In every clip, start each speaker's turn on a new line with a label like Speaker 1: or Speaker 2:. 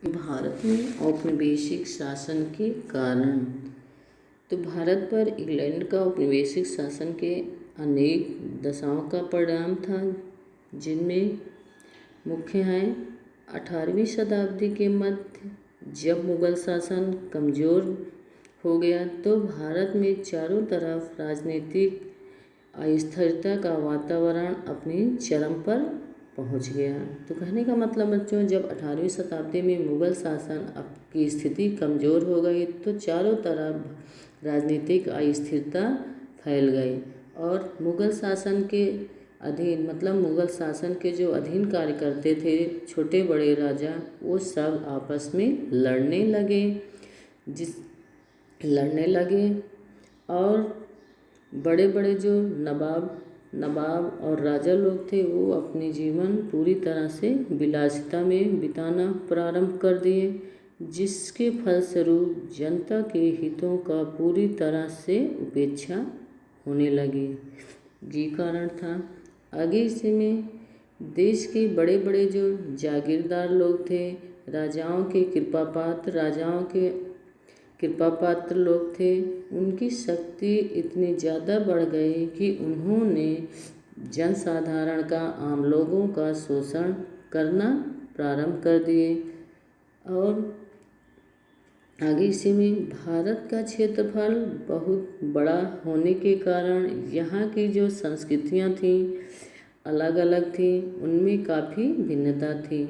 Speaker 1: भारत में औपनिवेशिक शासन के कारण। तो भारत पर इंग्लैंड का औपनिवेशिक शासन के अनेक दशाओं का परिणाम था, जिनमें मुख्य हैं 18वीं शताब्दी के मध्य जब मुगल शासन कमज़ोर हो गया तो भारत में चारों तरफ राजनीतिक अस्थिरता का वातावरण अपनी चरम पर पहुंच गया। तो कहने का मतलब बच्चों, जब 18वीं शताब्दी में मुगल शासन की स्थिति कमज़ोर हो गई तो चारों तरफ राजनीतिक अस्थिरता फैल गई और मुगल शासन के अधीन मुगल शासन के जो अधीन कार्य करते थे छोटे बड़े राजा, वो सब आपस में लड़ने लगे और बड़े बड़े जो नवाब और राजा लोग थे वो अपने जीवन पूरी तरह से विलासिता में बिताना प्रारंभ कर दिए, जिसके फलस्वरूप जनता के हितों का पूरी तरह से उपेक्षा होने लगी। ये कारण था। आगे इसी में देश के बड़े बड़े जो जागीरदार लोग थे, राजाओं के कृपापात्र लोग थे, उनकी शक्ति इतनी ज़्यादा बढ़ गई कि उन्होंने जनसाधारण का, आम लोगों का शोषण करना प्रारंभ कर दिए। और आगे इसी में भारत का क्षेत्रफल बहुत बड़ा होने के कारण यहाँ की जो संस्कृतियाँ थीं अलग अलग थी, उनमें काफ़ी भिन्नता थी।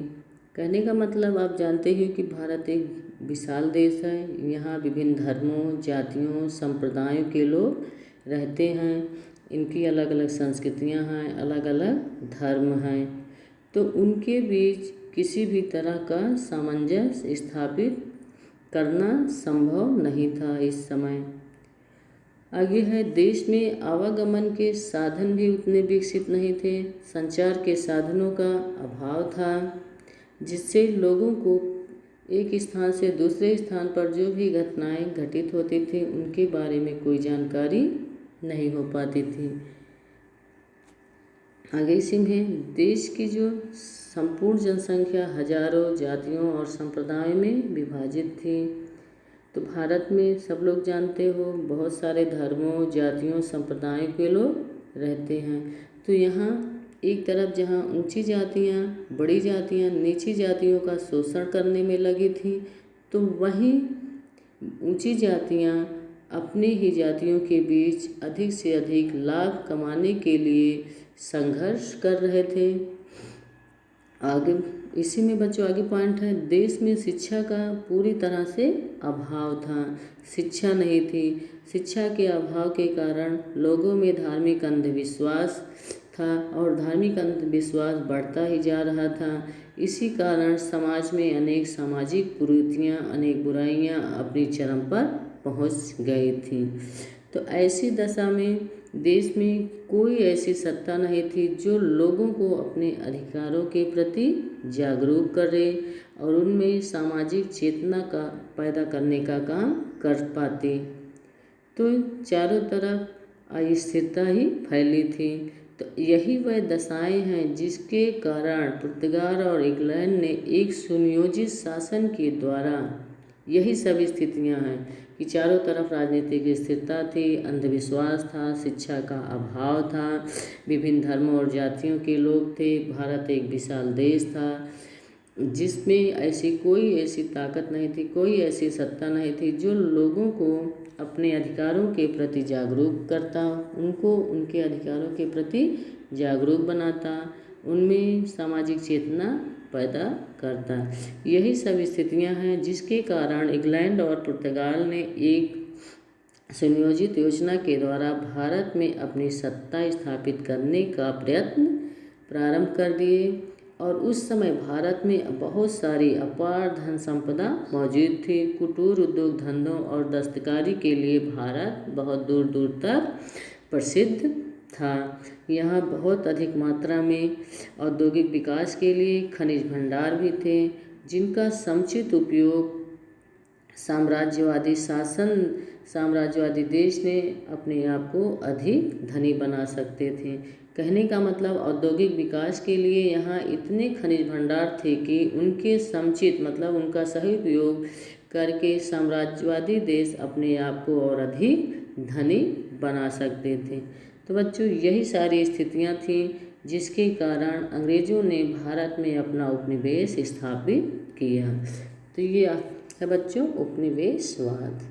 Speaker 1: कहने का मतलब आप जानते हैं कि भारत एक विशाल देश है। यहाँ विभिन्न धर्मों, जातियों, संप्रदायों के लोग रहते हैं। इनकी अलग अलग संस्कृतियाँ हैं, अलग अलग धर्म हैं। तो उनके बीच किसी भी तरह का सामंजस्य स्थापित करना संभव नहीं था इस समय। आगे है, देश में आवागमन के साधन भी उतने विकसित नहीं थे। संचार के साधनों का अभाव था, जिससे लोगों को एक स्थान से दूसरे स्थान पर जो भी घटनाएं घटित होती थी उनके बारे में कोई जानकारी नहीं हो पाती थी। आगे इसी में देश की जो संपूर्ण जनसंख्या हजारों जातियों और संप्रदायों में विभाजित थी। तो भारत में सब लोग जानते हो बहुत सारे धर्मों, जातियों, संप्रदायों के लोग रहते हैं। तो यहाँ एक तरफ जहाँ ऊंची जातियाँ, बड़ी जातियाँ नीची जातियों का शोषण करने में लगी थी, तो वहीं ऊंची जातियाँ अपने ही जातियों के बीच अधिक से अधिक लाभ कमाने के लिए संघर्ष कर रहे थे। आगे इसी में बच्चों आगे पॉइंट है, देश में शिक्षा का पूरी तरह से अभाव था। शिक्षा नहीं थी। शिक्षा के अभाव के कारण लोगों में धार्मिक अंधविश्वास था और धार्मिक अंधविश्वास बढ़ता ही जा रहा था। इसी कारण समाज में अनेक सामाजिक कुरीतियाँ, अनेक बुराइयाँ अपनी चरम पर पहुँच गई थी। तो ऐसी दशा में देश में कोई ऐसी सत्ता नहीं थी जो लोगों को अपने अधिकारों के प्रति जागरूक करे और उनमें सामाजिक चेतना का पैदा करने का काम कर पाती। तो चारों तरफ अस्थिरता ही फैली थी। तो यही वह दशाएं हैं जिसके कारण पुर्तगाल और इंग्लैंड ने एक सुनियोजित शासन के द्वारा, यही सब स्थितियां हैं कि चारों तरफ राजनीतिक स्थिरता थी, अंधविश्वास था, शिक्षा का अभाव था, विभिन्न धर्मों और जातियों के लोग थे। भारत एक विशाल देश था जिसमें कोई ऐसी ताकत नहीं थी, कोई ऐसी सत्ता नहीं थी जो लोगों को अपने अधिकारों के प्रति जागरूक करता, उनको उनके अधिकारों के प्रति जागरूक बनाता, उनमें सामाजिक चेतना पैदा करता। यही सब स्थितियां हैं जिसके कारण इंग्लैंड और पुर्तगाल ने एक सुनियोजित योजना के द्वारा भारत में अपनी सत्ता स्थापित करने का प्रयत्न प्रारंभ कर दिए। और उस समय भारत में बहुत सारी अपार धन संपदा मौजूद थी। कुटीर उद्योग, धंधों और दस्तकारी के लिए भारत बहुत दूर दूर तक प्रसिद्ध था। यहाँ बहुत अधिक मात्रा में औद्योगिक विकास के लिए खनिज भंडार भी थे, जिनका समुचित उपयोग साम्राज्यवादी देश ने अपने आप को अधिक धनी बना सकते थे। कहने का मतलब औद्योगिक विकास के लिए यहाँ इतने खनिज भंडार थे कि उनके समुचित मतलब उनका सही उपयोग करके साम्राज्यवादी देश अपने आप को और अधिक धनी बना सकते थे। तो बच्चों यही सारी स्थितियाँ थीं जिसके कारण अंग्रेज़ों ने भारत में अपना उपनिवेश स्थापित किया। तो ये है बच्चों उपनिवेशवाद।